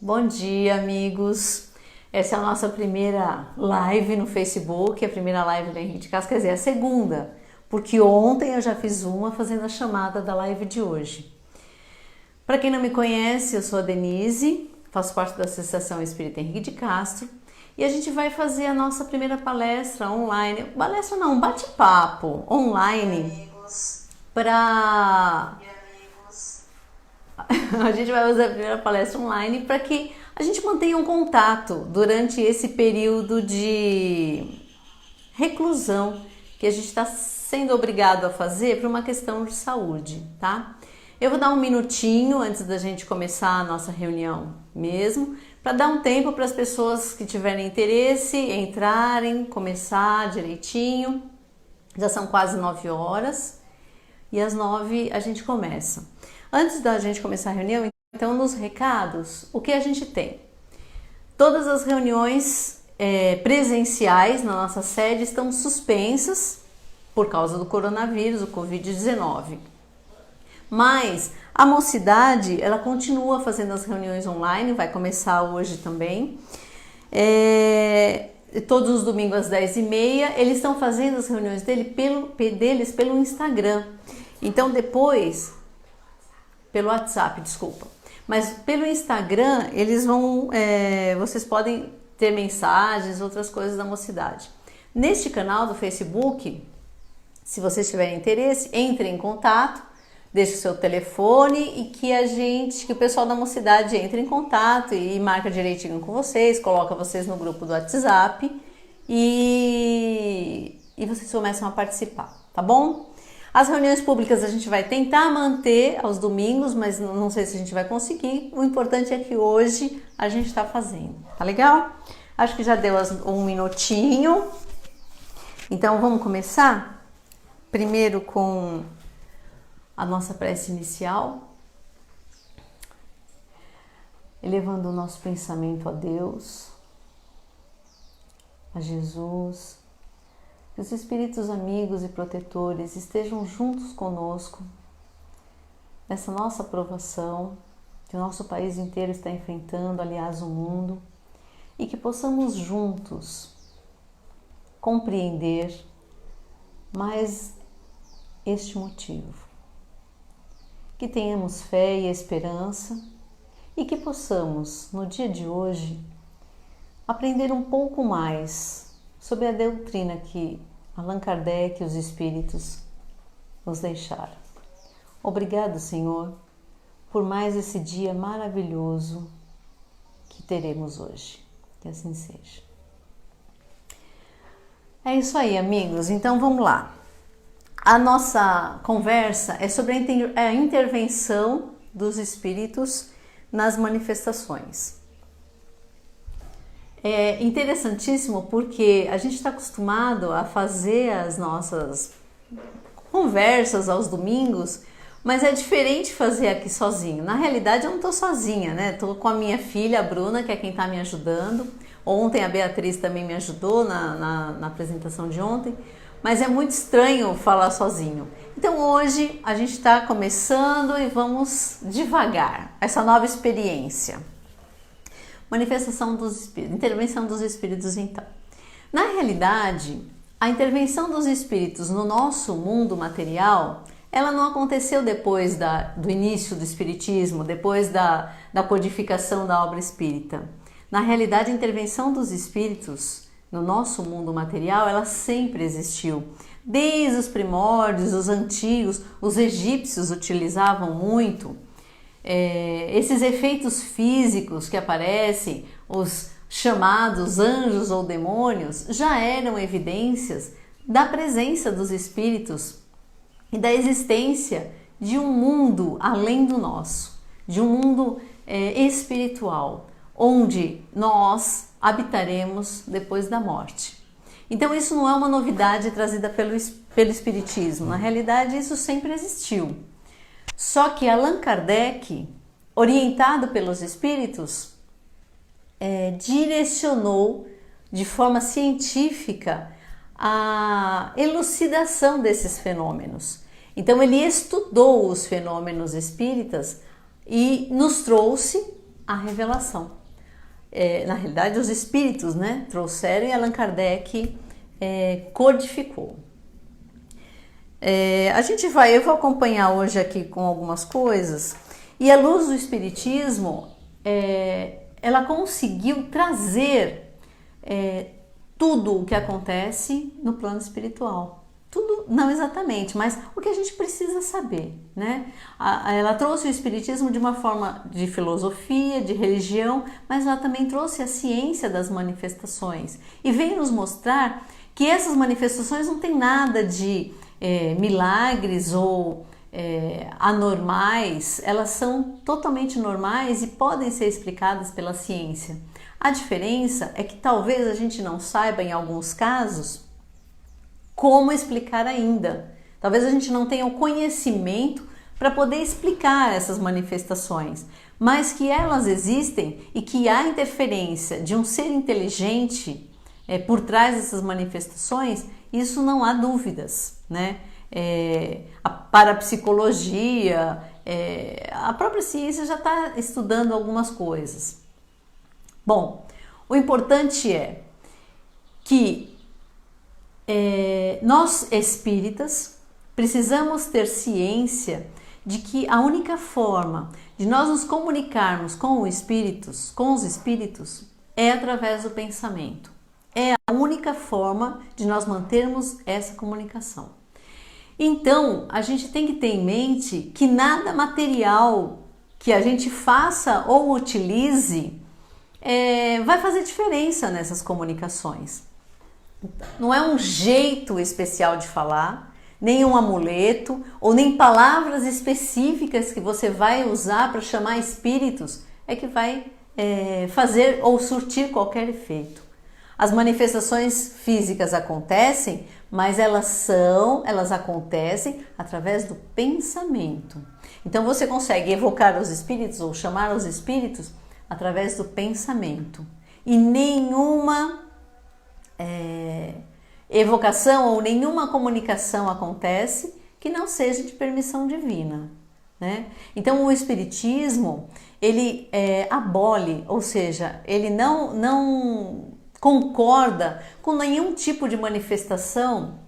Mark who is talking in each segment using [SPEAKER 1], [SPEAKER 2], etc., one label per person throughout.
[SPEAKER 1] Bom dia, amigos! Essa é a nossa primeira live no Facebook, a primeira live do Henrique de Castro, quer dizer, a segunda, porque ontem eu já fiz uma fazendo a chamada da live de hoje. Para quem não me conhece, eu sou a Denise, faço parte da Associação Espírita Henrique de Castro e a gente vai fazer a nossa primeira palestra online, palestra não, um bate-papo online para... A gente vai fazer a primeira palestra online para que a gente mantenha um contato durante esse período de reclusão que a gente está sendo obrigado a fazer por uma questão de saúde, tá? Eu vou dar um minutinho antes da gente começar a nossa reunião mesmo, para dar um tempo para as pessoas que tiverem interesse entrarem, começar direitinho. Já são quase 9 horas e às 9 a gente começa. Antes da gente começar a reunião, então nos recados, o que a gente tem? Todas as reuniões presenciais na nossa sede estão suspensas por causa do coronavírus, o Covid-19. Mas a mocidade, ela continua fazendo as reuniões online, vai começar hoje também. Todos os domingos às 10h30, eles estão fazendo as reuniões deles pelo Instagram. Então depois... Pelo WhatsApp, desculpa. Mas pelo Instagram, eles vão... vocês podem ter mensagens, outras coisas da mocidade. Neste canal do Facebook, se vocês tiverem interesse, entrem em contato, deixe o seu telefone e que o pessoal da mocidade entre em contato e marca direitinho com vocês, coloca vocês no grupo do WhatsApp e vocês começam a participar, tá bom? As reuniões públicas a gente vai tentar manter aos domingos, mas não sei se a gente vai conseguir. O importante é que hoje a gente está fazendo, tá legal? Acho que já deu um minutinho. Então vamos começar? Primeiro com a nossa prece inicial. Elevando o nosso pensamento a Deus, a Jesus. Que os espíritos amigos e protetores estejam juntos conosco nessa nossa provação que o nosso país inteiro está enfrentando, aliás, o mundo, e que possamos juntos compreender mais este motivo. Que tenhamos fé e esperança e que possamos, no dia de hoje, aprender um pouco mais sobre a doutrina que Allan Kardec e os Espíritos nos deixaram. Obrigado, Senhor, por mais esse dia maravilhoso que teremos hoje. Que assim seja. É isso aí, amigos. Então vamos lá. A nossa conversa é sobre a intervenção dos Espíritos nas manifestações. É interessantíssimo porque a gente está acostumado a fazer as nossas conversas aos domingos, mas é diferente fazer aqui sozinho. Na realidade eu não estou sozinha, né? Estou com a minha filha, a Bruna, que é quem está me ajudando. Ontem a Beatriz também me ajudou na apresentação de ontem, mas é muito estranho falar sozinho. Então hoje a gente está começando e vamos devagar, essa nova experiência. Manifestação dos espíritos, intervenção dos espíritos então. Na realidade, a intervenção dos espíritos no nosso mundo material, ela não aconteceu depois do início do espiritismo, depois da codificação da obra espírita. Na realidade, a intervenção dos espíritos no nosso mundo material, ela sempre existiu. Desde os primórdios, os antigos, os egípcios utilizavam muito esses efeitos físicos que aparecem, os chamados anjos ou demônios, já eram evidências da presença dos espíritos e da existência de um mundo além do nosso, de um mundo espiritual, onde nós habitaremos depois da morte. Então isso não é uma novidade trazida pelo espiritismo, na realidade isso sempre existiu. Só que Allan Kardec, orientado pelos espíritos, direcionou de forma científica a elucidação desses fenômenos. Então ele estudou os fenômenos espíritas e nos trouxe a revelação. Na realidade, os espíritos, né, trouxeram e Allan Kardec codificou. Eu vou acompanhar hoje aqui com algumas coisas, e a luz do Espiritismo, ela conseguiu trazer tudo o que acontece no plano espiritual. Tudo, não exatamente, mas o que a gente precisa saber, né? Ela trouxe o Espiritismo de uma forma de filosofia, de religião, mas ela também trouxe a ciência das manifestações e veio nos mostrar que essas manifestações não tem nada de milagres ou anormais, elas são totalmente normais e podem ser explicadas pela ciência. A diferença é que talvez a gente não saiba, em alguns casos, como explicar ainda. Talvez a gente não tenha o conhecimento para poder explicar essas manifestações, mas que elas existem e que há interferência de um ser inteligente por trás dessas manifestações, isso não há dúvidas, né? A parapsicologia, a própria ciência já está estudando algumas coisas. Bom, o importante é que nós espíritas precisamos ter ciência de que a única forma de nós nos comunicarmos com os espíritos é através do pensamento. É a única forma de nós mantermos essa comunicação. Então, a gente tem que ter em mente que nada material que a gente faça ou utilize vai fazer diferença nessas comunicações. Não é um jeito especial de falar, nem um amuleto, ou nem palavras específicas que você vai usar para chamar espíritos que vai fazer ou surtir qualquer efeito. As manifestações físicas acontecem, mas elas acontecem através do pensamento. Então você consegue evocar os espíritos ou chamar os espíritos através do pensamento. E nenhuma evocação ou nenhuma comunicação acontece que não seja de permissão divina, né? Então o Espiritismo, ele abole, ou seja, ele não concorda com nenhum tipo de manifestação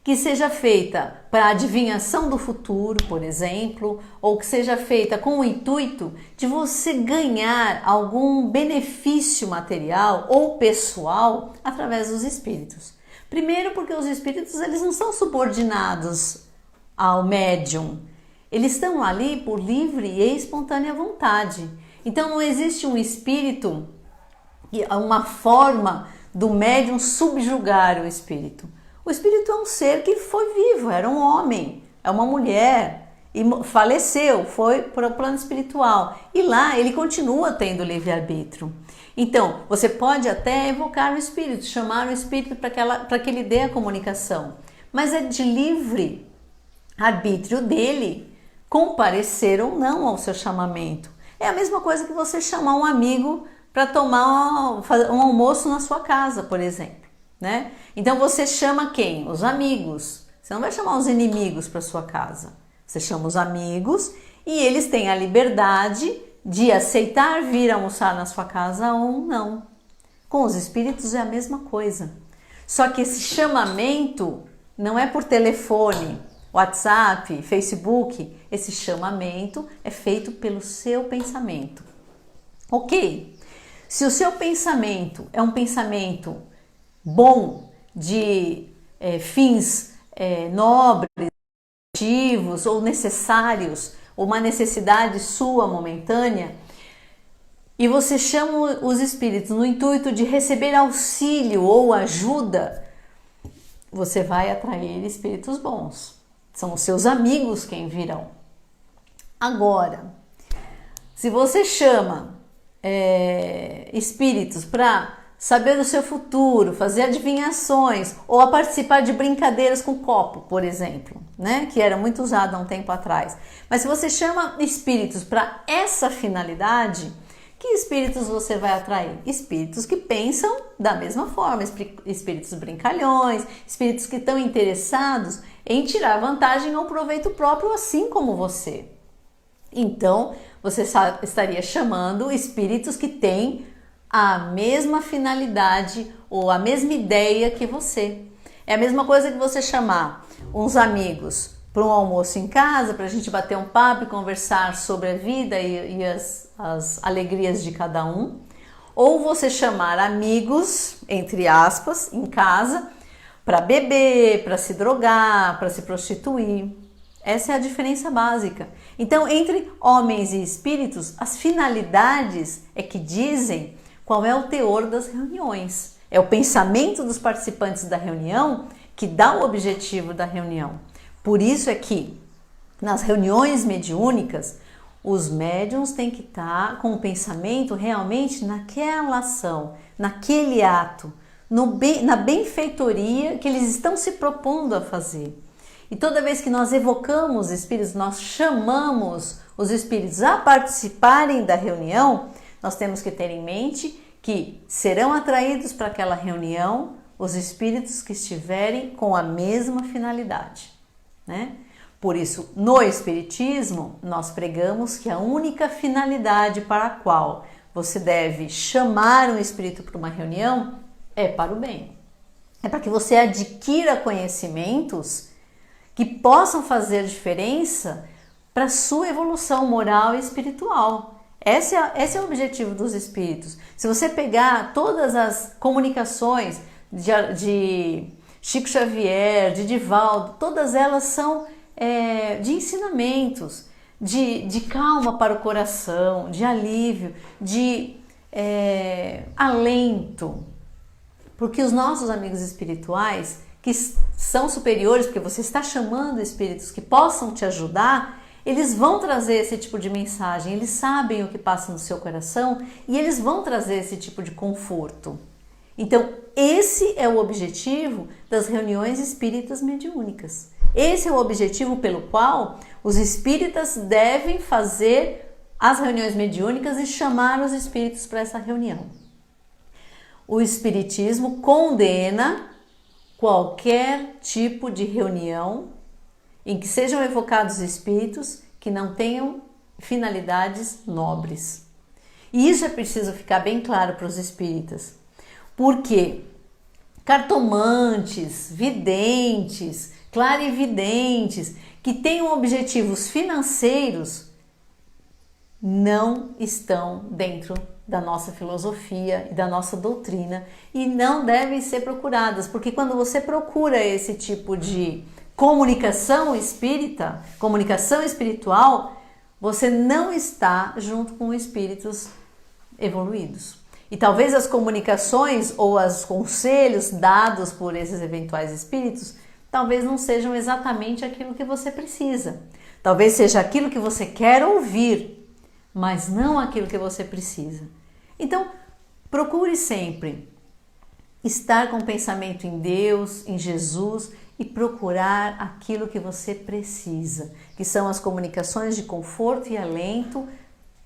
[SPEAKER 1] que seja feita para adivinhação do futuro, por exemplo, ou que seja feita com o intuito de você ganhar algum benefício material ou pessoal através dos espíritos. Primeiro, porque os espíritos eles não são subordinados ao médium, eles estão ali por livre e espontânea vontade. Então não existe um espírito, uma forma do médium subjugar o espírito. O espírito é um ser que foi vivo, era um homem, é uma mulher, e faleceu, foi para o plano espiritual. E lá ele continua tendo livre-arbítrio. Então, você pode até evocar o espírito, chamar o espírito para que ele dê a comunicação. Mas é de livre arbítrio dele comparecer ou não ao seu chamamento. É a mesma coisa que você chamar um amigo para tomar um almoço na sua casa, por exemplo, né? Então você chama quem? Os amigos. Você não vai chamar os inimigos para sua casa. Você chama os amigos e eles têm a liberdade de aceitar vir almoçar na sua casa ou não. Com os espíritos é a mesma coisa. Só que esse chamamento não é por telefone, WhatsApp, Facebook. Esse chamamento é feito pelo seu pensamento. Ok? Se o seu pensamento é um pensamento bom, de fins nobres, ativos ou necessários, ou uma necessidade sua momentânea, e você chama os espíritos no intuito de receber auxílio ou ajuda, você vai atrair espíritos bons. São os seus amigos quem virão. Agora, se você chama espíritos para saber do seu futuro, fazer adivinhações ou a participar de brincadeiras com copo, por exemplo, né? Que era muito usado há um tempo atrás. Mas se você chama espíritos para essa finalidade, que espíritos você vai atrair? Espíritos que pensam da mesma forma, espíritos brincalhões, espíritos que estão interessados em tirar vantagem ou proveito próprio, assim como você. Então, você estaria chamando espíritos que têm a mesma finalidade ou a mesma ideia que você. É a mesma coisa que você chamar uns amigos para um almoço em casa, para a gente bater um papo e conversar sobre a vida e as alegrias de cada um. Ou você chamar amigos, entre aspas, em casa, para beber, para se drogar, para se prostituir. Essa é a diferença básica. Então, entre homens e espíritos, as finalidades é que dizem qual é o teor das reuniões. É o pensamento dos participantes da reunião que dá o objetivo da reunião. Por isso é que nas reuniões mediúnicas, os médiuns têm que estar com o pensamento realmente naquela ação, naquele ato, na benfeitoria que eles estão se propondo a fazer. E toda vez que nós evocamos espíritos, nós chamamos os espíritos a participarem da reunião, nós temos que ter em mente que serão atraídos para aquela reunião os espíritos que estiverem com a mesma finalidade, né? Por isso, no Espiritismo, nós pregamos que a única finalidade para a qual você deve chamar um espírito para uma reunião é para o bem. É para que você adquira conhecimentos que possam fazer diferença para a sua evolução moral e espiritual. Esse é o objetivo dos espíritos. Se você pegar todas as comunicações de Chico Xavier, de Divaldo, todas elas são de ensinamentos, de calma para o coração, de alívio, de alento. Porque os nossos amigos espirituais, que são superiores, porque você está chamando espíritos que possam te ajudar, eles vão trazer esse tipo de mensagem, eles sabem o que passa no seu coração e eles vão trazer esse tipo de conforto. Então, esse é o objetivo das reuniões espíritas mediúnicas. Esse é o objetivo pelo qual os espíritas devem fazer as reuniões mediúnicas e chamar os espíritos para essa reunião. O Espiritismo condena qualquer tipo de reunião em que sejam evocados espíritos que não tenham finalidades nobres. E isso é preciso ficar bem claro para os espíritas, porque cartomantes, videntes, clarividentes, que tenham objetivos financeiros, não estão dentro da nossa filosofia e da nossa doutrina e não devem ser procuradas, porque quando você procura esse tipo de comunicação espírita, comunicação espiritual, você não está junto com espíritos evoluídos. E talvez as comunicações ou os conselhos dados por esses eventuais espíritos talvez não sejam exatamente aquilo que você precisa. Talvez seja aquilo que você quer ouvir, mas não aquilo que você precisa. Então, procure sempre estar com o pensamento em Deus, em Jesus e procurar aquilo que você precisa, que são as comunicações de conforto e alento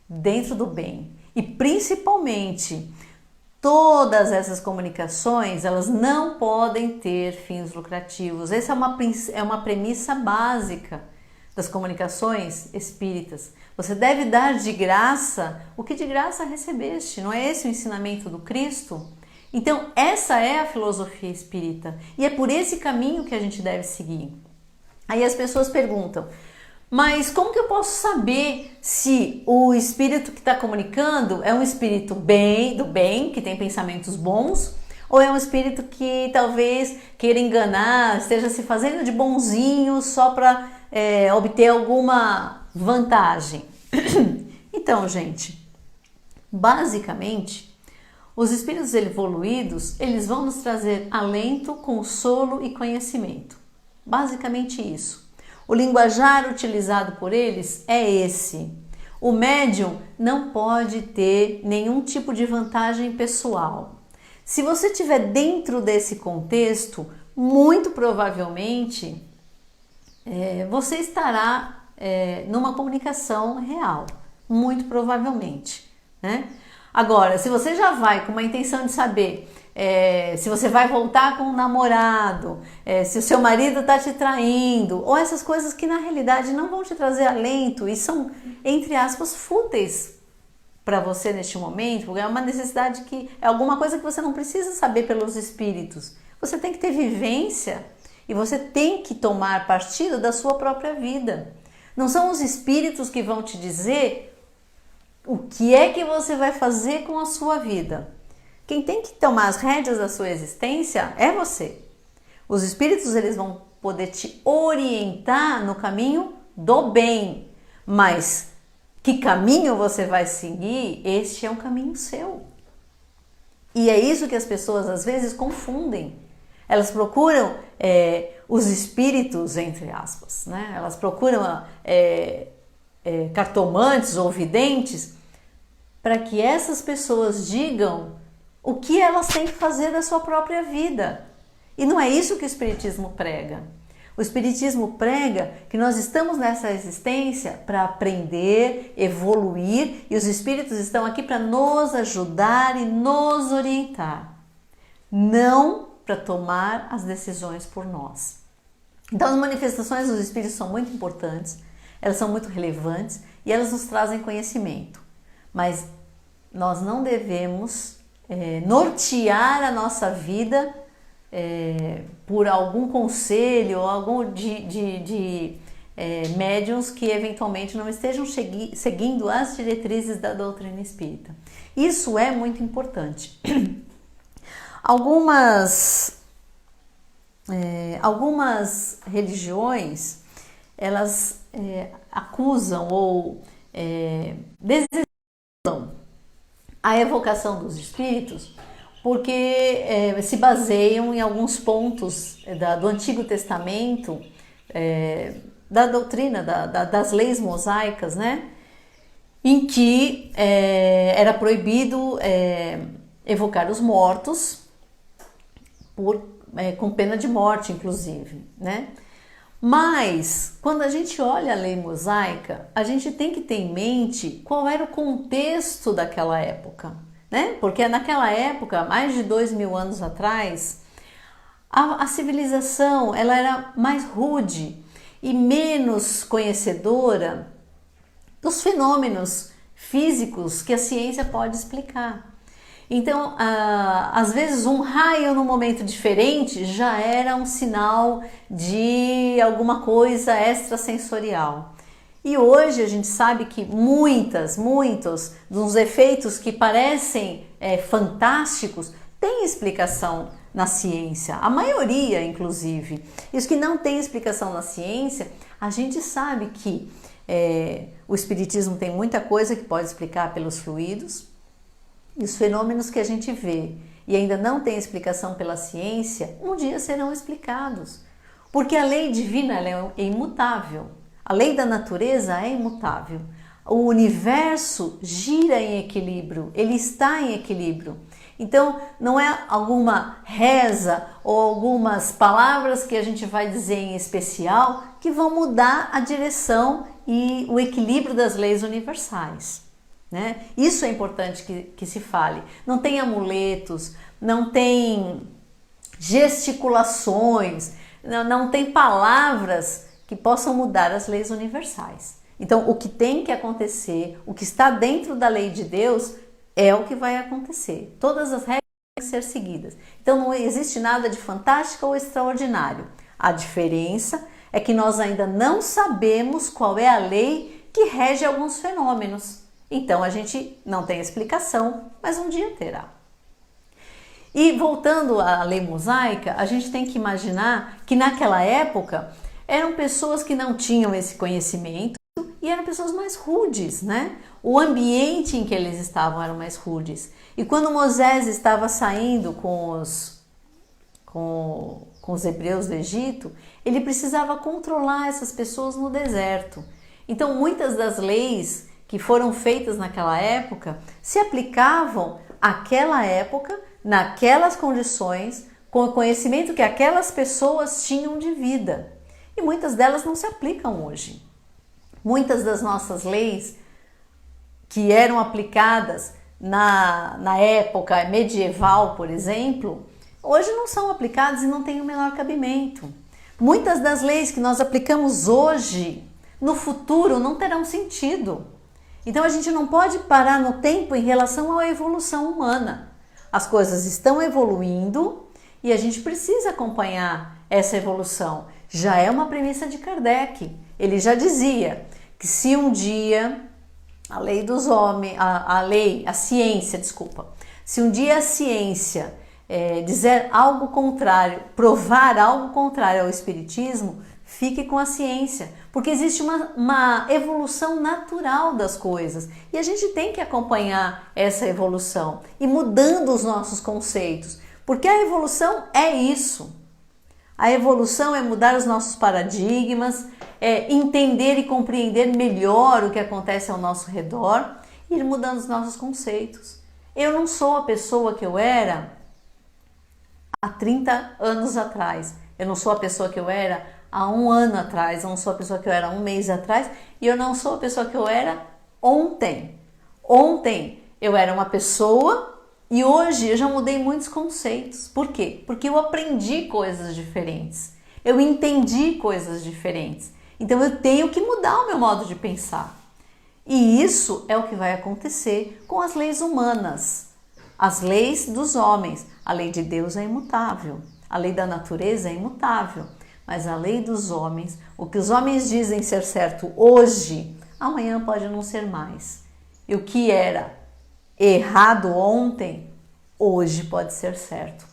[SPEAKER 1] dentro do bem. E principalmente, todas essas comunicações, elas não podem ter fins lucrativos. Essa é uma premissa básica das comunicações espíritas. Você deve dar de graça o que de graça recebeste. Não é esse o ensinamento do Cristo? Então, essa é a filosofia espírita. E é por esse caminho que a gente deve seguir. Aí as pessoas perguntam, mas como que eu posso saber se o espírito que está comunicando é um espírito do bem, que tem pensamentos bons, ou é um espírito que talvez queira enganar, esteja se fazendo de bonzinho só para obter alguma vantagem? Então, gente, basicamente, os espíritos evoluídos, eles vão nos trazer alento, consolo e conhecimento. Basicamente isso. O linguajar utilizado por eles é esse. O médium não pode ter nenhum tipo de vantagem pessoal. Se você estiver dentro desse contexto, muito provavelmente você estará numa comunicação real. Muito provavelmente, né? Agora, se você já vai com uma intenção de saber se você vai voltar com um namorado, se o seu marido está te traindo, ou essas coisas que na realidade não vão te trazer alento e são, entre aspas, fúteis para você neste momento, porque é uma necessidade que é alguma coisa que você não precisa saber pelos espíritos. Você tem que ter vivência e você tem que tomar partido da sua própria vida. Não são os espíritos que vão te dizer o que é que você vai fazer com a sua vida. Quem tem que tomar as rédeas da sua existência é você. Os espíritos, eles vão poder te orientar no caminho do bem, mas que caminho você vai seguir, este é um caminho seu. E é isso que as pessoas às vezes confundem. Elas procuram os espíritos, entre aspas, né? Elas procuram cartomantes ou videntes para que essas pessoas digam o que elas têm que fazer da sua própria vida. E não é isso que o Espiritismo prega. O Espiritismo prega que nós estamos nessa existência para aprender, evoluir, e os Espíritos estão aqui para nos ajudar e nos orientar, não para tomar as decisões por nós. Então as manifestações dos Espíritos são muito importantes, elas são muito relevantes e elas nos trazem conhecimento, mas nós não devemos nortear a nossa vida por algum conselho ou algum de médiuns que eventualmente não estejam seguindo as diretrizes da doutrina espírita. Isso é muito importante. Algumas religiões, elas acusam ou desejam a evocação dos espíritos porque se baseiam em alguns pontos do Antigo Testamento, da doutrina, das leis mosaicas, né? Em que era proibido evocar os mortos com pena de morte, inclusive, né? Mas, quando a gente olha a lei mosaica, a gente tem que ter em mente qual era o contexto daquela época, né? Porque naquela época, mais de 2000 anos atrás, a civilização ela era mais rude e menos conhecedora dos fenômenos físicos que a ciência pode explicar. Então, às vezes um raio num momento diferente já era um sinal de alguma coisa extrasensorial. E hoje a gente sabe que muitos dos efeitos que parecem fantásticos têm explicação na ciência, a maioria inclusive. E os que não têm explicação na ciência, a gente sabe que o Espiritismo tem muita coisa que pode explicar pelos fluidos, e os fenômenos que a gente vê e ainda não tem explicação pela ciência, um dia serão explicados. Porque a lei divina ela é imutável. A lei da natureza é imutável. O universo gira em equilíbrio, ele está em equilíbrio. Então, não é alguma reza ou algumas palavras que a gente vai dizer em especial que vão mudar a direção e o equilíbrio das leis universais. Né? Isso é importante que se fale. Não tem amuletos, não tem gesticulações, não tem palavras que possam mudar as leis universais. Então, o que tem que acontecer, o que está dentro da lei de Deus, é o que vai acontecer. Todas as regras têm que ser seguidas. Então, não existe nada de fantástico ou extraordinário. A diferença é que nós ainda não sabemos qual é a lei que rege alguns fenômenos. Então, a gente não tem explicação, mas um dia terá. E voltando à lei mosaica, a gente tem que imaginar que naquela época eram pessoas que não tinham esse conhecimento e eram pessoas mais rudes, né? O ambiente em que eles estavam eram mais rudes. E quando Moisés estava saindo com os hebreus do Egito, ele precisava controlar essas pessoas no deserto. Então, muitas das leis que foram feitas naquela época se aplicavam àquela época, naquelas condições, com o conhecimento que aquelas pessoas tinham de vida. E muitas delas não se aplicam hoje. Muitas das nossas leis que eram aplicadas na época medieval, por exemplo, hoje não são aplicadas e não têm o menor cabimento. Muitas das leis que nós aplicamos hoje, no futuro, não terão sentido. Então a gente não pode parar no tempo em relação à evolução humana. As coisas estão evoluindo e a gente precisa acompanhar essa evolução. Já é uma premissa de Kardec. Ele já dizia que se um dia a lei dos homens, a ciência, se um dia a ciência dizer algo contrário, provar algo contrário ao espiritismo, fique com a ciência, porque existe uma evolução natural das coisas e a gente tem que acompanhar essa evolução e mudando os nossos conceitos, porque a evolução é isso. A evolução é mudar os nossos paradigmas, é entender e compreender melhor o que acontece ao nosso redor e ir mudando os nossos conceitos. Eu não sou a pessoa que eu era há 30 anos atrás. Eu não sou a pessoa que eu era há um ano atrás. Eu não sou a pessoa que eu era há um mês atrás. E eu não sou a pessoa que eu era ontem. Ontem eu era uma pessoa e hoje eu já mudei muitos conceitos. Por quê? Porque eu aprendi coisas diferentes. Eu entendi coisas diferentes. Então eu tenho que mudar o meu modo de pensar. E isso é o que vai acontecer com as leis humanas. As leis dos homens. A lei de Deus é imutável. A lei da natureza é imutável. Mas a lei dos homens, o que os homens dizem ser certo hoje, amanhã pode não ser mais. E o que era errado ontem, hoje pode ser certo.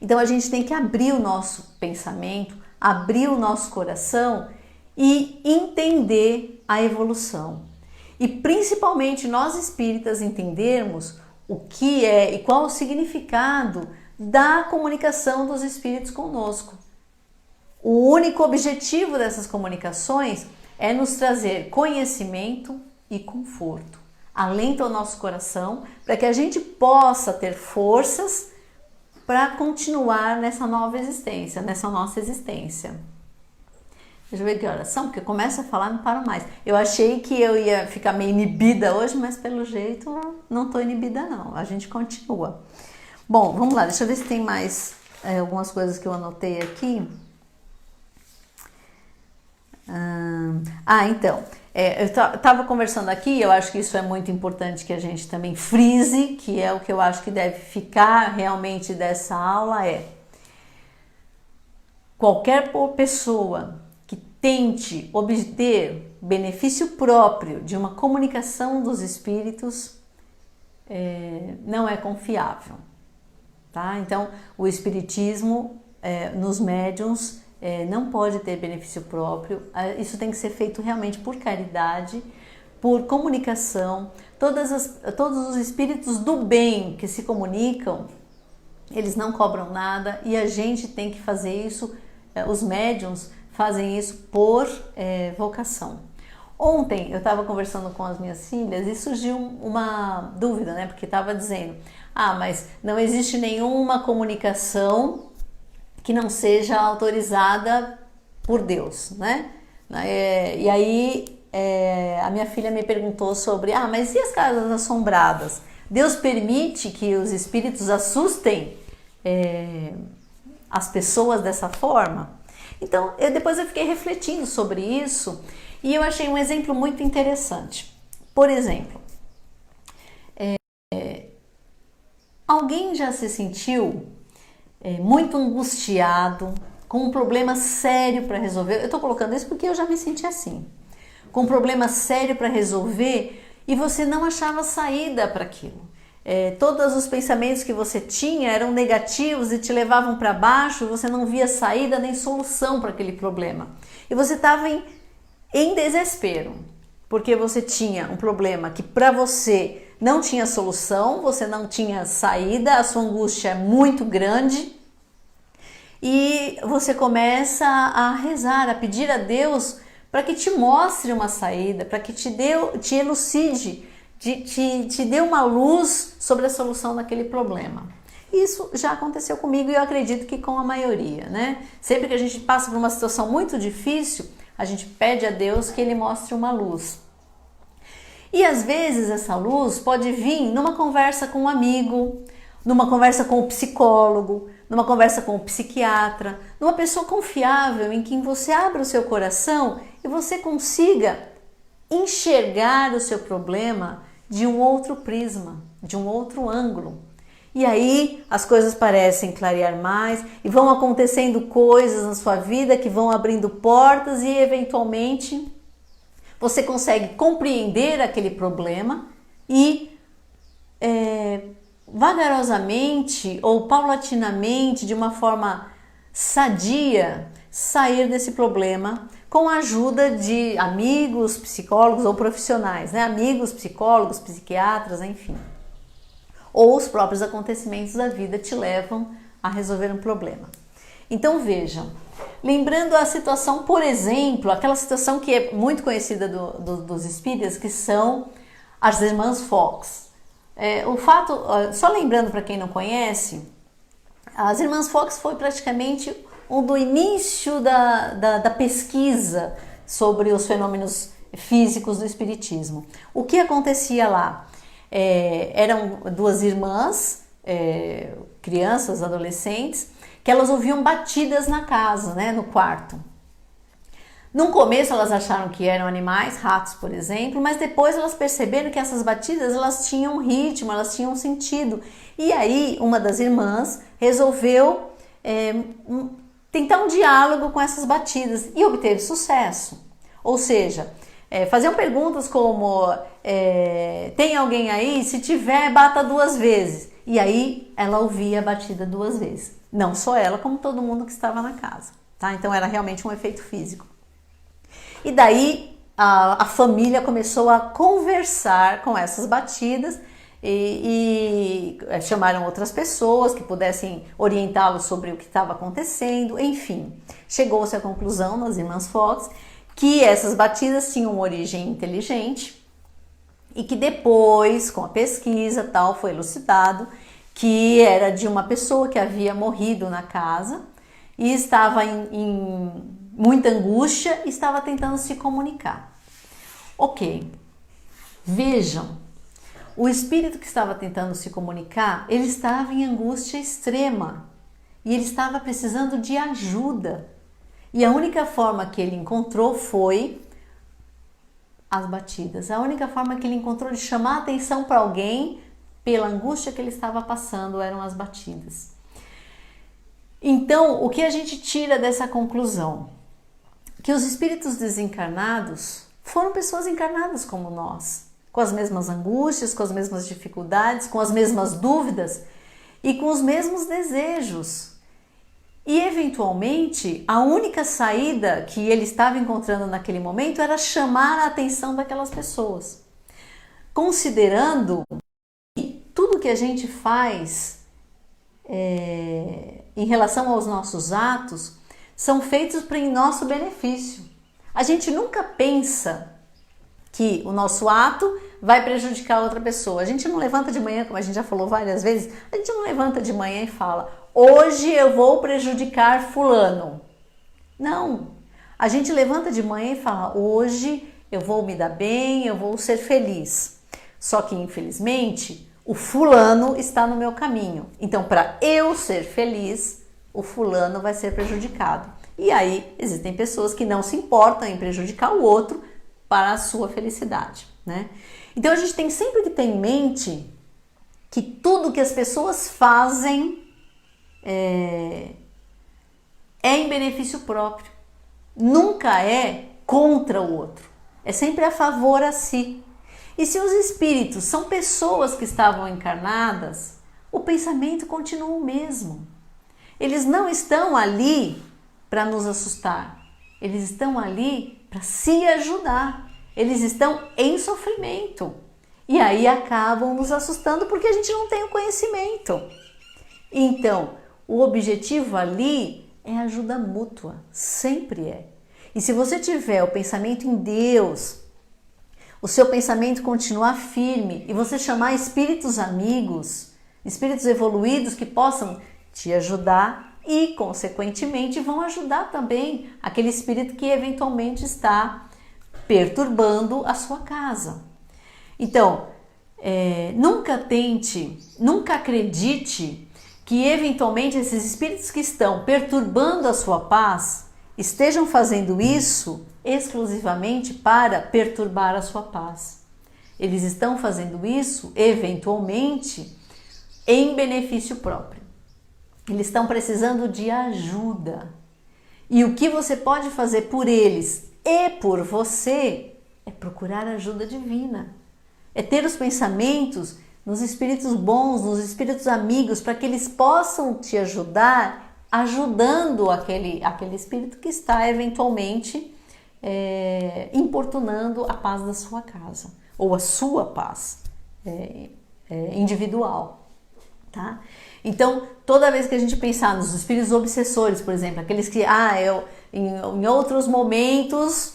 [SPEAKER 1] Então a gente tem que abrir o nosso pensamento, abrir o nosso coração e entender a evolução. E principalmente nós espíritas entendermos o que é e qual o significado da comunicação dos espíritos conosco. O único objetivo dessas comunicações é nos trazer conhecimento e conforto. Alenta o nosso coração para que a gente possa ter forças para continuar nessa nova existência, nessa nossa existência. Deixa eu ver que horas são, porque eu começo a falar e não paro mais. Eu achei que eu ia ficar meio inibida hoje, mas pelo jeito não estou inibida não. A gente continua. Bom, vamos lá, deixa eu ver se tem mais algumas coisas que eu anotei aqui. Então, eu estava conversando aqui, eu acho que isso é muito importante que a gente também frise, que é o que eu acho que deve ficar realmente dessa aula, qualquer pessoa que tente obter benefício próprio de uma comunicação dos espíritos não é confiável, tá? Então, o espiritismo nos médiuns não pode ter benefício próprio, isso tem que ser feito realmente por caridade, por comunicação. Todos os espíritos do bem que se comunicam, eles não cobram nada e a gente tem que fazer isso, os médiuns fazem isso por vocação. Ontem eu estava conversando com as minhas filhas e surgiu uma dúvida, né? Porque estava dizendo, mas não existe nenhuma comunicação que não seja autorizada por Deus, né? E aí a minha filha me perguntou sobre, mas e as casas assombradas? Deus permite que os espíritos assustem as pessoas dessa forma? Então, depois eu fiquei refletindo sobre isso e eu achei um exemplo muito interessante. Por exemplo, alguém já se sentiu muito angustiado, com um problema sério para resolver? Eu estou colocando isso porque eu já me senti assim. Com um problema sério para resolver e você não achava saída para aquilo. Todos os pensamentos que você tinha eram negativos e te levavam para baixo, você não via saída nem solução para aquele problema. E você estava em desespero, porque você tinha um problema que para você não tinha solução, você não tinha saída, a sua angústia é muito grande e você começa a rezar, a pedir a Deus para que te mostre uma saída, para que te elucide, te dê uma luz sobre a solução daquele problema. Isso já aconteceu comigo e eu acredito que com a maioria, né? Sempre que a gente passa por uma situação muito difícil, a gente pede a Deus que Ele mostre uma luz. E às vezes essa luz pode vir numa conversa com um amigo, numa conversa com o psicólogo, numa conversa com o psiquiatra, numa pessoa confiável em quem você abra o seu coração e você consiga enxergar o seu problema de um outro prisma, de um outro ângulo. E aí as coisas parecem clarear mais e vão acontecendo coisas na sua vida que vão abrindo portas e eventualmente você consegue compreender aquele problema e vagarosamente ou paulatinamente, de uma forma sadia, sair desse problema com a ajuda de amigos, psicólogos ou profissionais, né? Amigos, psicólogos, psiquiatras, enfim. Ou os próprios acontecimentos da vida te levam a resolver um problema. Então vejam, lembrando a situação, por exemplo, aquela situação que é muito conhecida dos espíritas, que são as irmãs Fox. Só lembrando para quem não conhece, as irmãs Fox foi praticamente do início da pesquisa sobre os fenômenos físicos do espiritismo. O que acontecia lá? Eram duas irmãs, crianças, adolescentes, que elas ouviam batidas na casa, né, no quarto. No começo elas acharam que eram animais, ratos, por exemplo, mas depois elas perceberam que essas batidas elas tinham um ritmo, elas tinham um sentido. E aí uma das irmãs resolveu tentar um diálogo com essas batidas e obteve sucesso. Ou seja, faziam perguntas como tem alguém aí? Se tiver, bata 2 vezes. E aí ela ouvia a batida 2 vezes. Não só ela, como todo mundo que estava na casa. Tá? Então era realmente um efeito físico. E daí a família começou a conversar com essas batidas e chamaram outras pessoas que pudessem orientá-los sobre o que estava acontecendo. Enfim, chegou-se à conclusão nas irmãs Fox que essas batidas tinham uma origem inteligente e que depois, com a pesquisa tal, foi elucidado que era de uma pessoa que havia morrido na casa e estava em muita angústia e estava tentando se comunicar. Ok, vejam, o espírito que estava tentando se comunicar, ele estava em angústia extrema e ele estava precisando de ajuda. E a única forma que ele encontrou foi as batidas. A única forma que ele encontrou de chamar a atenção para alguém pela angústia que ele estava passando eram as batidas. Então, o que a gente tira dessa conclusão? Que os espíritos desencarnados foram pessoas encarnadas como nós, com as mesmas angústias, com as mesmas dificuldades, com as mesmas dúvidas e com os mesmos desejos. E, eventualmente, a única saída que ele estava encontrando naquele momento era chamar a atenção daquelas pessoas. Considerando que tudo que a gente faz em relação aos nossos atos são feitos para em nosso benefício. A gente nunca pensa que o nosso ato vai prejudicar outra pessoa. A gente não levanta de manhã, como a gente já falou várias vezes, a gente não levanta de manhã e fala: hoje eu vou prejudicar fulano. Não. A gente levanta de manhã e fala: hoje eu vou me dar bem, eu vou ser feliz. Só que, infelizmente, o fulano está no meu caminho. Então, para eu ser feliz, o fulano vai ser prejudicado. E aí, existem pessoas que não se importam em prejudicar o outro para a sua felicidade, né? Então, a gente tem sempre que ter em mente que tudo que as pessoas fazem é em benefício próprio. Nunca é contra o outro. É sempre a favor a si. E se os espíritos são pessoas que estavam encarnadas, o pensamento continua o mesmo. Eles não estão ali para nos assustar. Eles estão ali para se ajudar. Eles estão em sofrimento. E aí acabam nos assustando porque a gente não tem o conhecimento. Então, o objetivo ali é ajuda mútua. Sempre é. E se você tiver o pensamento em Deus, o seu pensamento continuar firme e você chamar espíritos amigos, espíritos evoluídos que possam te ajudar e, consequentemente, vão ajudar também aquele espírito que eventualmente está perturbando a sua casa. Então, nunca acredite que eventualmente esses espíritos que estão perturbando a sua paz estejam fazendo isso exclusivamente para perturbar a sua paz. Eles estão fazendo isso eventualmente em benefício próprio. Eles estão precisando de ajuda. E o que você pode fazer por eles e por você é procurar ajuda divina. É ter os pensamentos nos espíritos bons, nos espíritos amigos, para que eles possam te ajudar, ajudando aquele espírito que está eventualmente importunando a paz da sua casa, ou a sua paz individual, tá? Então, toda vez que a gente pensar nos espíritos obsessores, por exemplo, aqueles que, em outros momentos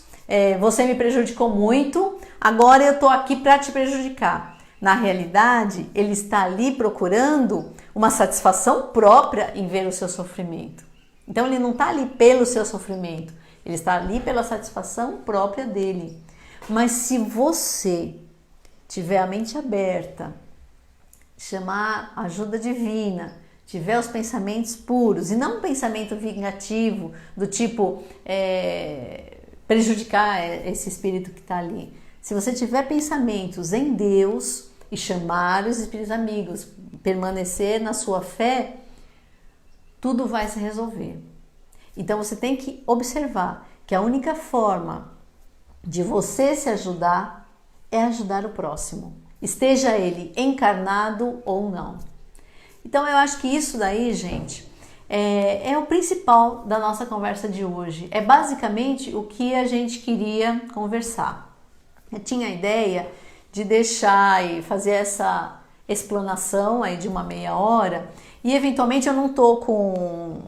[SPEAKER 1] você me prejudicou muito, agora eu estou aqui para te prejudicar. Na realidade, ele está ali procurando uma satisfação própria em ver o seu sofrimento. Então, ele não está ali pelo seu sofrimento, ele está ali pela satisfação própria dele. Mas se você tiver a mente aberta, chamar ajuda divina, tiver os pensamentos puros e não um pensamento vingativo do tipo prejudicar esse espírito que está ali. Se você tiver pensamentos em Deus e chamar os espíritos amigos, permanecer na sua fé, tudo vai se resolver. Então você tem que observar que a única forma de você se ajudar é ajudar o próximo, esteja ele encarnado ou não. Então eu acho que isso daí, gente, é o principal da nossa conversa de hoje. É basicamente o que a gente queria conversar. Eu tinha a ideia de deixar e fazer essa explanação aí de uma meia hora e eventualmente eu não tô com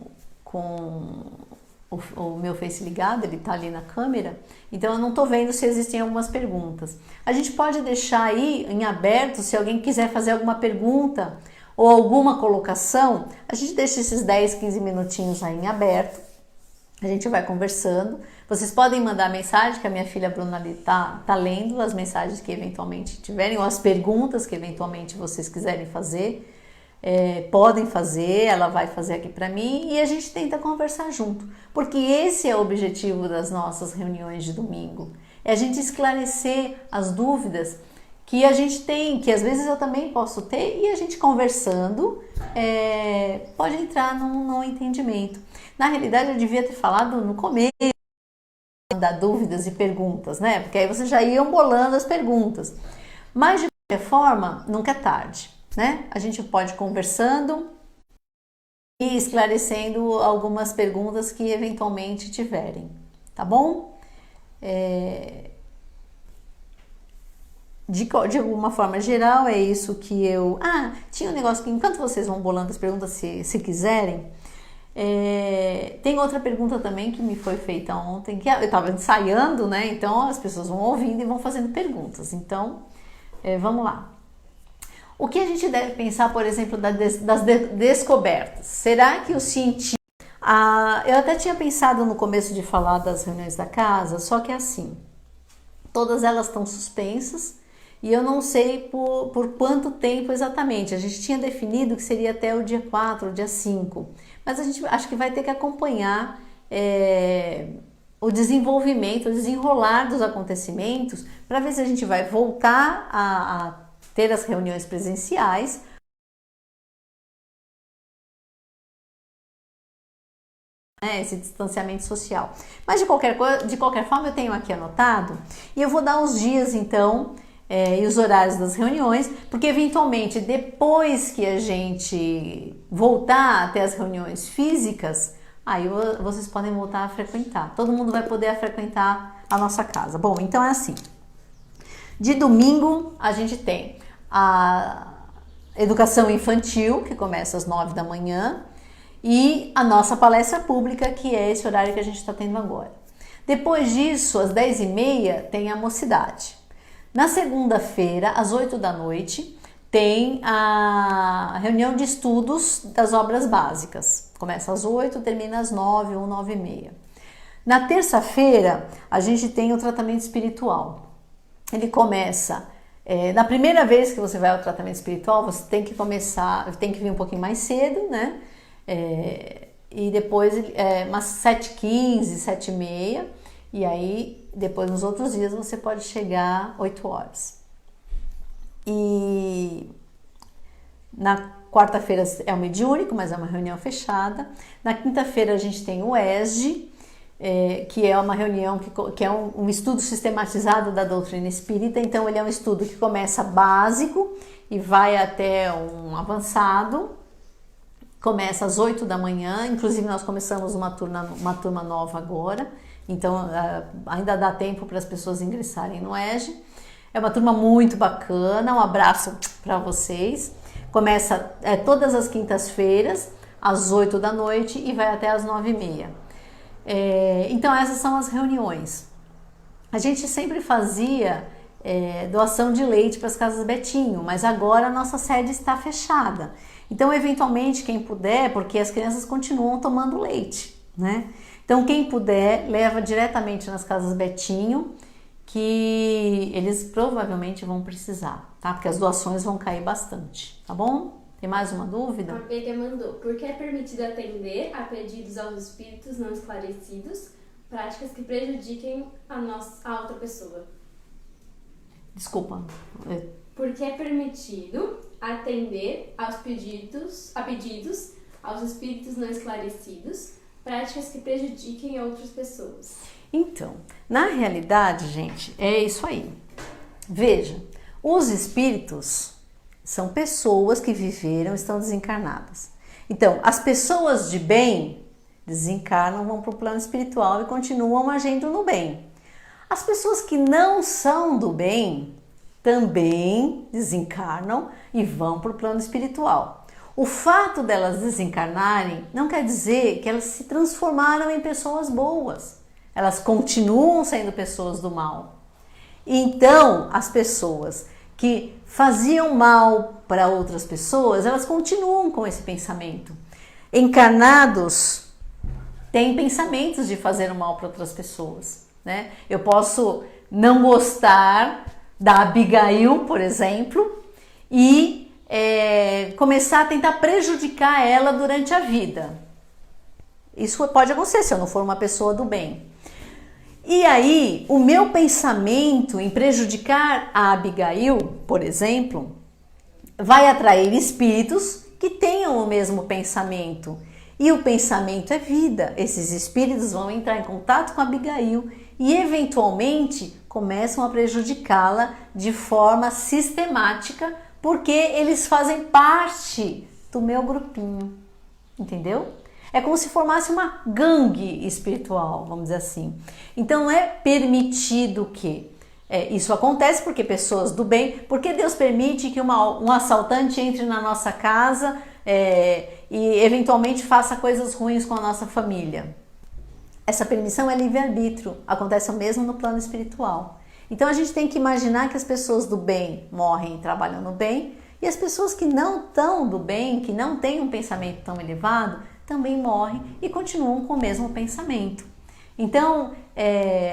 [SPEAKER 1] o meu Face ligado, ele tá ali na câmera, então eu não tô vendo se existem algumas perguntas. A gente pode deixar aí em aberto, se alguém quiser fazer alguma pergunta ou alguma colocação, a gente deixa esses 10, 15 minutinhos aí em aberto, a gente vai conversando. Vocês podem mandar mensagem, que a minha filha Bruna ali tá lendo as mensagens que eventualmente tiverem, ou as perguntas que eventualmente vocês quiserem fazer, podem fazer, ela vai fazer aqui para mim e a gente tenta conversar junto, porque esse é o objetivo das nossas reuniões de domingo, é a gente esclarecer as dúvidas que a gente tem, que às vezes eu também posso ter, e a gente conversando pode entrar num entendimento. Na realidade, eu devia ter falado no começo da dúvidas e perguntas, né? Porque aí vocês já iam bolando as perguntas. Mas, de qualquer forma, nunca é tarde, né? A gente pode ir conversando e esclarecendo algumas perguntas que eventualmente tiverem, tá bom? De alguma forma geral, é isso que eu... tinha um negócio que enquanto vocês vão bolando as perguntas, se quiserem, tem outra pergunta também que me foi feita ontem, que eu estava ensaiando, né? Então as pessoas vão ouvindo e vão fazendo perguntas. Então, vamos lá. O que a gente deve pensar, por exemplo, das descobertas? Será que o cientista... eu até tinha pensado no começo de falar das reuniões da casa, só que assim, todas elas estão suspensas e eu não sei por quanto tempo exatamente. A gente tinha definido que seria até o dia 4, o dia 5, mas a gente acho que vai ter que acompanhar o desenvolvimento, o desenrolar dos acontecimentos, para ver se a gente vai voltar a ter as reuniões presenciais, esse distanciamento social. Mas de qualquer forma eu tenho aqui anotado e eu vou dar os dias então e os horários das reuniões, porque eventualmente depois que a gente voltar a ter as reuniões físicas, aí vocês podem voltar a frequentar. Todo mundo vai poder frequentar a nossa casa. Bom, então é assim. De domingo a gente tem a educação infantil, que começa às 9 da manhã, e a nossa palestra pública, que é esse horário que a gente está tendo agora. Depois disso, às 10h30, tem a mocidade. Na segunda-feira, às 8 da noite, tem a reunião de estudos das obras básicas. Começa às 8, termina às 9 ou 9h30. Na terça-feira, a gente tem o tratamento espiritual. Ele começa Na primeira vez que você vai ao tratamento espiritual, você tem que começar, tem que vir um pouquinho mais cedo, né? E depois umas 7h15, 7h30, e aí depois nos outros dias você pode chegar 8 horas. E na quarta-feira é o mediúnico, mas é uma reunião fechada. Na quinta-feira a gente tem o ESG, que é uma reunião que é um estudo sistematizado da doutrina espírita. Então ele é um estudo que começa básico e vai até um avançado. Começa às 8 da manhã, inclusive nós começamos uma turma nova agora, então ainda dá tempo para as pessoas ingressarem no ESG. É uma turma muito bacana, um abraço para vocês. Começa todas as quintas-feiras, às 8 da noite e vai até às 9h30. Então essas são as reuniões. A gente sempre fazia doação de leite para as Casas Betinho, mas agora a nossa sede está fechada. Então, eventualmente, quem puder, porque as crianças continuam tomando leite, né? Então, quem puder, leva diretamente nas Casas Betinho, que eles provavelmente vão precisar, tá? Porque as doações vão cair bastante, tá bom? Tem mais uma dúvida?
[SPEAKER 2] A Pega mandou. Por que é permitido atender a pedidos aos espíritos não esclarecidos, práticas que prejudiquem a outra pessoa?
[SPEAKER 1] Desculpa.
[SPEAKER 2] Por que é permitido atender a pedidos aos espíritos não esclarecidos, práticas que prejudiquem outras pessoas?
[SPEAKER 1] Então, na realidade, gente, é isso aí. Veja, os espíritos são pessoas que viveram, estão desencarnadas. Então, as pessoas de bem desencarnam, vão para o plano espiritual e continuam agindo no bem. As pessoas que não são do bem também desencarnam e vão para o plano espiritual. O fato delas desencarnarem não quer dizer que elas se transformaram em pessoas boas. Elas continuam sendo pessoas do mal. Então, as pessoas que faziam mal para outras pessoas, elas continuam com esse pensamento. Encarnados têm pensamentos de fazer mal para outras pessoas, né? Eu posso não gostar da Abigail, por exemplo, e começar a tentar prejudicar ela durante a vida. Isso pode acontecer se eu não for uma pessoa do bem. E aí, o meu pensamento em prejudicar a Abigail, por exemplo, vai atrair espíritos que tenham o mesmo pensamento. E o pensamento é vida. Esses espíritos vão entrar em contato com a Abigail e, eventualmente, começam a prejudicá-la de forma sistemática, porque eles fazem parte do meu grupinho. Entendeu? É como se formasse uma gangue espiritual, vamos dizer assim. Então é permitido que isso acontece porque pessoas do bem, porque Deus permite que um assaltante entre na nossa casa e eventualmente faça coisas ruins com a nossa família. Essa permissão é livre-arbítrio, acontece o mesmo no plano espiritual. Então a gente tem que imaginar que as pessoas do bem morrem e trabalham no bem, e as pessoas que não estão do bem, que não têm um pensamento tão elevado, também morrem e continuam com o mesmo pensamento. Então,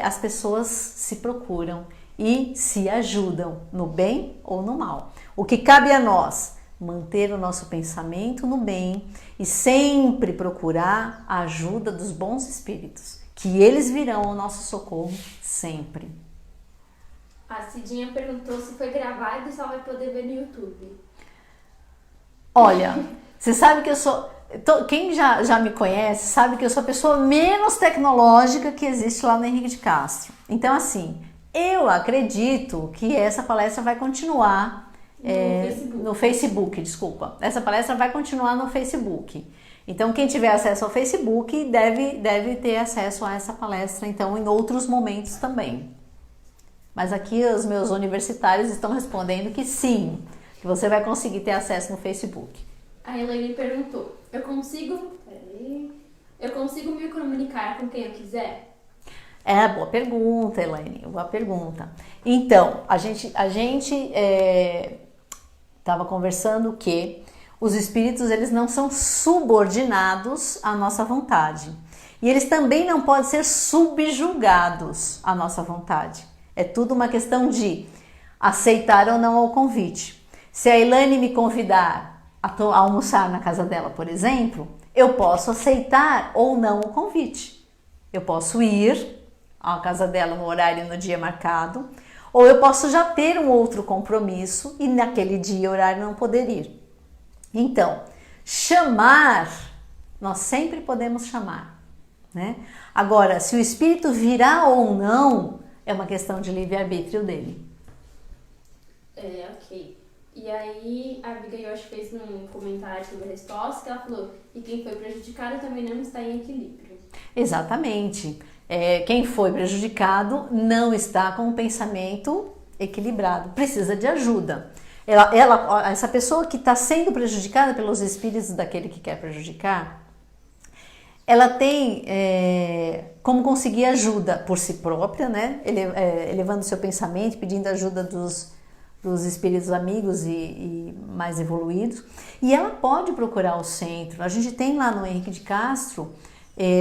[SPEAKER 1] as pessoas se procuram e se ajudam no bem ou no mal. O que cabe a nós? Manter o nosso pensamento no bem e sempre procurar a ajuda dos bons espíritos, que eles virão ao nosso socorro sempre.
[SPEAKER 2] A Cidinha perguntou se foi gravado e só vai poder ver no YouTube.
[SPEAKER 1] Olha, você sabe que eu sou... Quem já me conhece sabe que eu sou a pessoa menos tecnológica que existe lá no Henrique de Castro. Então, assim, eu acredito que essa palestra vai continuar no Facebook, desculpa. Essa palestra vai continuar no Facebook. Então, quem tiver acesso ao Facebook deve ter acesso a essa palestra, então, em outros momentos também. Mas aqui os meus universitários estão respondendo que sim, que você vai conseguir ter acesso no Facebook.
[SPEAKER 2] A Elaine perguntou, eu consigo me comunicar com quem eu quiser?
[SPEAKER 1] Boa pergunta, Elaine, boa pergunta. Então, a gente estava conversando que os espíritos, eles não são subordinados à nossa vontade. E eles também não podem ser subjugados à nossa vontade. É tudo uma questão de aceitar ou não o convite. Se a Elaine me convidar a almoçar na casa dela, por exemplo, eu posso aceitar ou não o convite. Eu posso ir à casa dela no horário e no dia marcado, ou eu posso já ter um outro compromisso e naquele dia e horário não poder ir. Então, chamar, nós sempre podemos chamar, né? Agora, se o espírito virá ou não, é uma questão de livre-arbítrio dele.
[SPEAKER 2] Ok. E aí, a Abigail acho que fez um comentário sobre a resposta, que ela falou, e quem foi prejudicado também não está em equilíbrio.
[SPEAKER 1] Exatamente. Quem foi prejudicado não está com o pensamento equilibrado, precisa de ajuda. Essa pessoa que está sendo prejudicada pelos espíritos daquele que quer prejudicar, ela tem como conseguir ajuda por si própria, né? Elevando seu pensamento, pedindo ajuda dos espíritos amigos e mais evoluídos. E ela pode procurar o centro. A gente tem lá no Henrique de Castro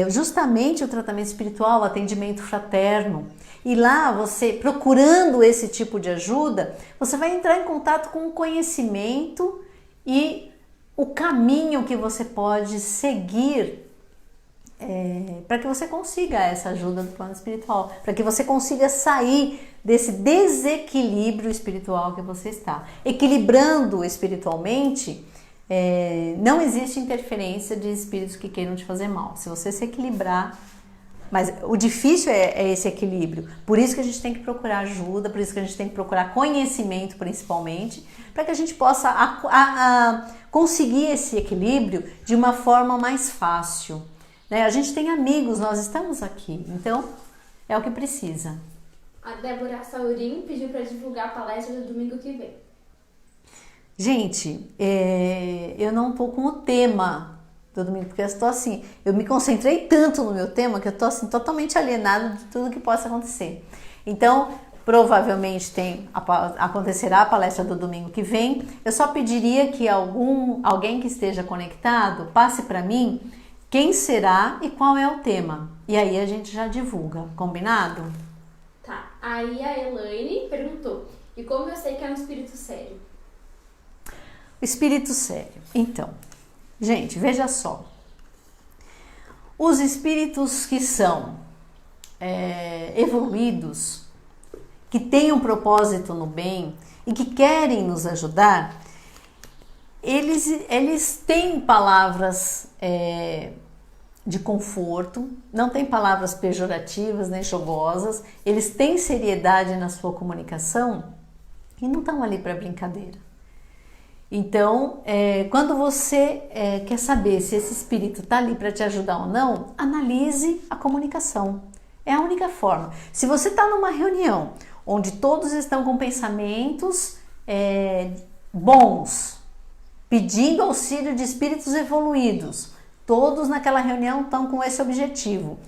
[SPEAKER 1] justamente o tratamento espiritual, o atendimento fraterno. E lá você, procurando esse tipo de ajuda, você vai entrar em contato com o conhecimento e o caminho que você pode seguir para que você consiga essa ajuda do plano espiritual, para que você consiga sair desse desequilíbrio espiritual que você está. Equilibrando espiritualmente, não existe interferência de espíritos que queiram te fazer mal. Se você se equilibrar, mas o difícil é esse equilíbrio. Por isso que a gente tem que procurar ajuda, por isso que a gente tem que procurar conhecimento principalmente, para que a gente possa conseguir esse equilíbrio de uma forma mais fácil. A gente tem amigos, nós estamos aqui, então é o que precisa.
[SPEAKER 2] A Débora Saurim pediu para divulgar a palestra do domingo que vem.
[SPEAKER 1] Gente, eu não estou com o tema do domingo, porque eu estou assim, eu me concentrei tanto no meu tema que eu estou assim, totalmente alienada de tudo que possa acontecer. Então, provavelmente acontecerá a palestra do domingo que vem. Eu só pediria que alguém que esteja conectado passe para mim quem será e qual é o tema. E aí a gente já divulga, combinado?
[SPEAKER 2] Tá, aí a Elaine perguntou, e como eu sei que é um espírito sério?
[SPEAKER 1] O espírito sério. Então, gente, veja só. Os espíritos que são evoluídos, que têm um propósito no bem e que querem nos ajudar, eles têm palavras de conforto, não têm palavras pejorativas nem jogosas, eles têm seriedade na sua comunicação e não estão ali para brincadeira. Então, quando você quer saber se esse espírito está ali para te ajudar ou não, analise a comunicação. É a única forma. Se você está numa reunião onde todos estão com pensamentos bons, pedindo auxílio de espíritos evoluídos, todos naquela reunião estão com esse objetivo.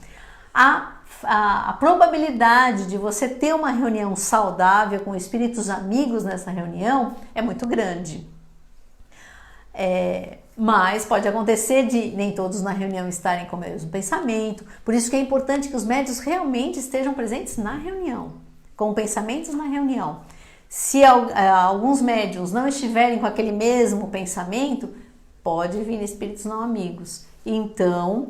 [SPEAKER 1] A probabilidade de você ter uma reunião saudável com espíritos amigos nessa reunião é muito grande. Mas pode acontecer de nem todos na reunião estarem com o mesmo pensamento. Por isso que é importante que os médiuns realmente estejam presentes na reunião, com pensamentos na reunião. Se alguns médiuns não estiverem com aquele mesmo pensamento, pode vir espíritos não amigos. Então,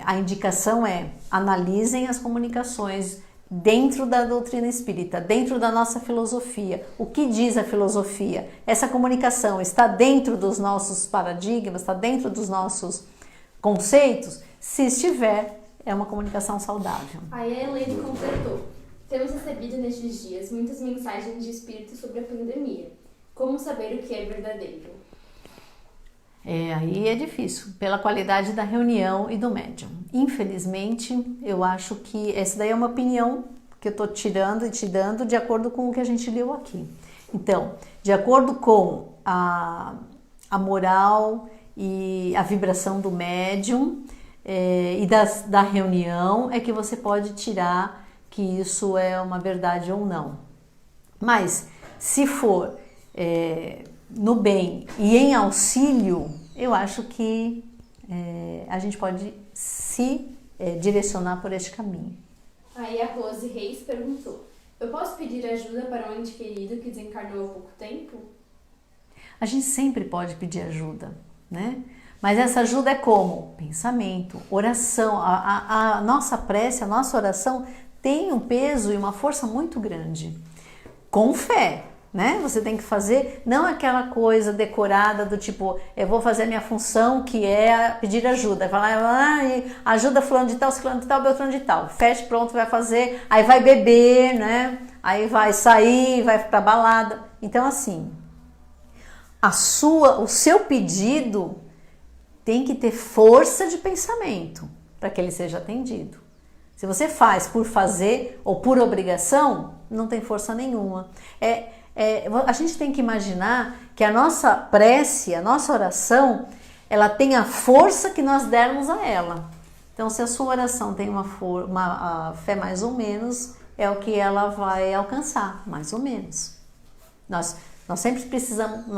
[SPEAKER 1] a indicação analisem as comunicações dentro da doutrina espírita, dentro da nossa filosofia. O que diz a filosofia? Essa comunicação está dentro dos nossos paradigmas, está dentro dos nossos conceitos? Se estiver, é uma comunicação saudável.
[SPEAKER 2] Aí a Helene completou. Temos recebido nestes dias muitas mensagens de espíritos sobre a pandemia. Como saber o que é verdadeiro?
[SPEAKER 1] Aí é difícil, pela qualidade da reunião e do médium. Infelizmente, eu acho que essa daí é uma opinião que eu estou tirando e te dando de acordo com o que a gente leu aqui. Então, de acordo com a moral e a vibração do médium e da reunião, é que você pode tirar que isso é uma verdade ou não. Mas, se for no bem e em auxílio, eu acho que a gente pode se direcionar por este caminho.
[SPEAKER 2] Aí a Rose Reis perguntou, Eu posso pedir ajuda para um ente querido que desencarnou há pouco tempo?
[SPEAKER 1] A gente sempre pode pedir ajuda, né? Mas essa ajuda é como? Pensamento, oração. A nossa prece, a nossa oração tem um peso e uma força muito grande. Com fé, né? Você tem que fazer, não aquela coisa decorada do tipo, eu vou fazer a minha função que é pedir ajuda. Vai lá e ajuda fulano de tal, ciclano de tal, beltrano de tal. Fecha, pronto, vai fazer, aí vai beber, né? Aí vai sair, vai pra balada. Então assim, o seu pedido tem que ter força de pensamento para que ele seja atendido. Se você faz por fazer ou por obrigação, não tem força nenhuma. A gente tem que imaginar que a nossa prece, a nossa oração, ela tem a força que nós dermos a ela. Então, se a sua oração tem uma fé mais ou menos, é o que ela vai alcançar, mais ou menos. Nós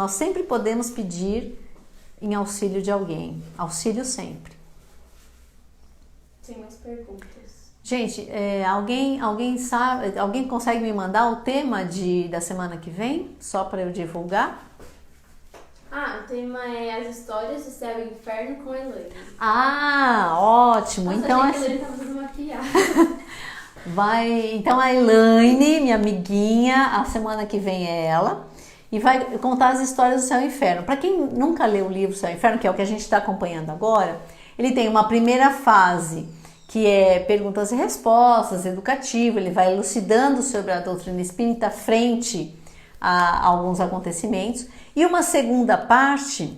[SPEAKER 1] sempre podemos pedir em auxílio de alguém. Auxílio sempre.
[SPEAKER 2] Tem mais perguntas.
[SPEAKER 1] Gente, alguém sabe, alguém consegue me mandar o tema da semana que vem? Só para eu divulgar?
[SPEAKER 2] O tema é as histórias do céu e inferno com a Elaine.
[SPEAKER 1] Ótimo.
[SPEAKER 2] Nossa,
[SPEAKER 1] então,
[SPEAKER 2] achei que a Elaine tava fazendo maquiagem.
[SPEAKER 1] Então a Elaine, minha amiguinha, a semana que vem é ela. E vai contar as histórias do céu e inferno. Para quem nunca leu o livro Céu e Inferno, que é o que a gente está acompanhando agora, ele tem uma primeira fase, que é perguntas e respostas, educativo, ele vai elucidando sobre a doutrina espírita frente a alguns acontecimentos. E uma segunda parte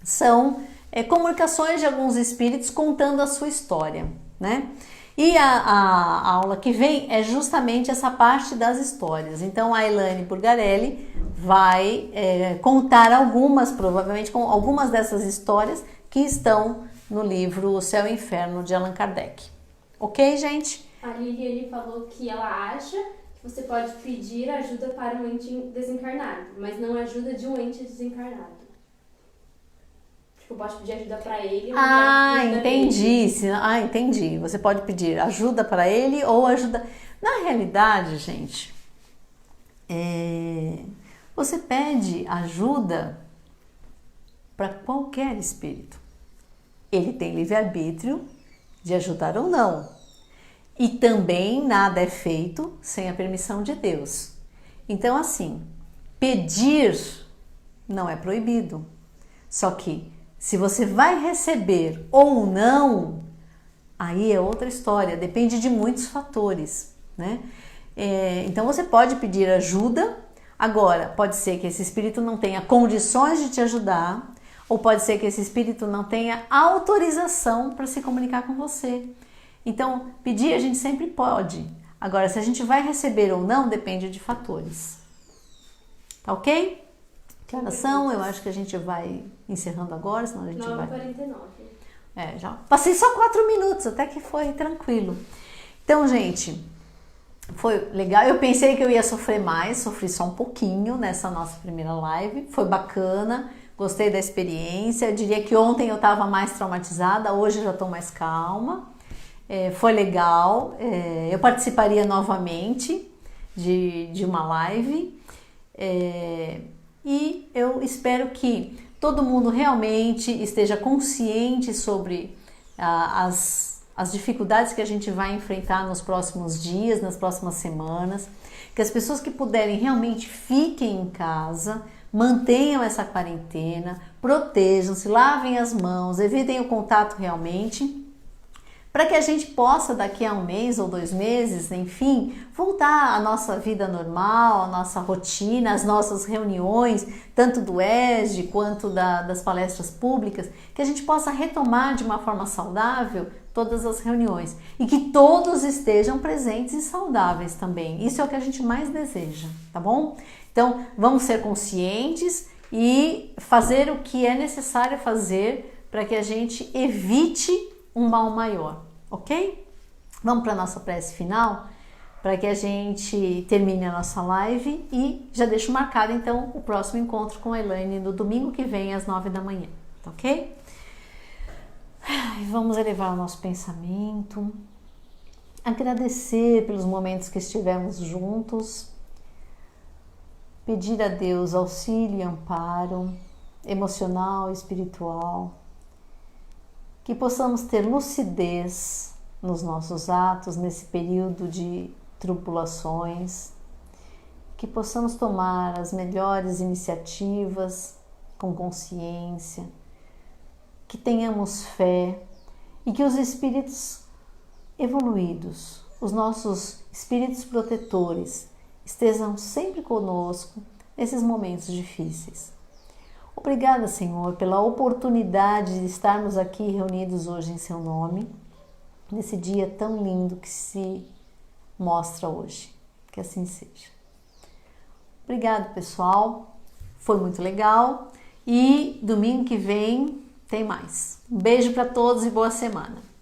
[SPEAKER 1] são comunicações de alguns espíritos contando a sua história, né? E a aula que vem é justamente essa parte das histórias. Então a Elaine Burgarelli vai contar provavelmente algumas dessas histórias que estão no livro O Céu e o Inferno de Allan Kardec. Ok, gente?
[SPEAKER 2] A Liliane falou que ela acha que você pode pedir ajuda para um ente desencarnado, mas não ajuda de um ente desencarnado. Tipo, pode pedir ajuda para ele.
[SPEAKER 1] Entendi. Entendi. Você pode pedir ajuda para ele ou ajuda... Na realidade, gente, você pede ajuda para qualquer espírito. Ele tem livre-arbítrio de ajudar ou não. E também nada é feito sem a permissão de Deus. Então, assim, pedir não é proibido. Só que se você vai receber ou não, aí é outra história, depende de muitos fatores, né? Então você pode pedir ajuda, agora pode ser que esse espírito não tenha condições de te ajudar, ou pode ser que esse espírito não tenha autorização para se comunicar com você. Então, pedir a gente sempre pode. Agora, se a gente vai receber ou não, depende de fatores. Tá ok? Que horas são? Eu acho que a gente vai encerrando agora, senão a gente
[SPEAKER 2] 9h49.
[SPEAKER 1] Já passei só 4 minutos, até que foi tranquilo. Então, gente, foi legal. Eu pensei que eu ia sofrer mais, sofri só um pouquinho nessa nossa primeira live. Foi bacana, gostei da experiência. Eu diria que ontem eu estava mais traumatizada, hoje eu já estou mais calma. Foi legal. Eu participaria novamente de uma live. E eu espero que todo mundo realmente esteja consciente sobre as dificuldades que a gente vai enfrentar nos próximos dias, nas próximas semanas, que as pessoas que puderem realmente fiquem em casa, mantenham essa quarentena, protejam-se, lavem as mãos, evitem o contato realmente, para que a gente possa daqui a 1 mês ou 2 meses, enfim, voltar à nossa vida normal, à nossa rotina, às nossas reuniões, tanto do ESG quanto das palestras públicas, que a gente possa retomar de uma forma saudável todas as reuniões e que todos estejam presentes e saudáveis também. Isso é o que a gente mais deseja, tá bom? Então, vamos ser conscientes e fazer o que é necessário fazer para que a gente evite um mal maior, ok? Vamos para a nossa prece final, para que a gente termine a nossa live e já deixo marcado então o próximo encontro com a Elaine no domingo que vem às 9 da manhã, ok? Vamos elevar o nosso pensamento agradecer pelos momentos que estivemos juntos, pedir a Deus auxílio e amparo emocional e espiritual, que possamos ter lucidez nos nossos atos nesse período de tribulações, que possamos tomar as melhores iniciativas com consciência, que tenhamos fé e que os espíritos evoluídos, os nossos espíritos protetores, estejam sempre conosco nesses momentos difíceis. Obrigada, Senhor, pela oportunidade de estarmos aqui reunidos hoje em Seu nome, nesse dia tão lindo que se mostra hoje. Que assim seja. Obrigada, pessoal. Foi muito legal. E domingo que vem tem mais. Um beijo para todos e boa semana.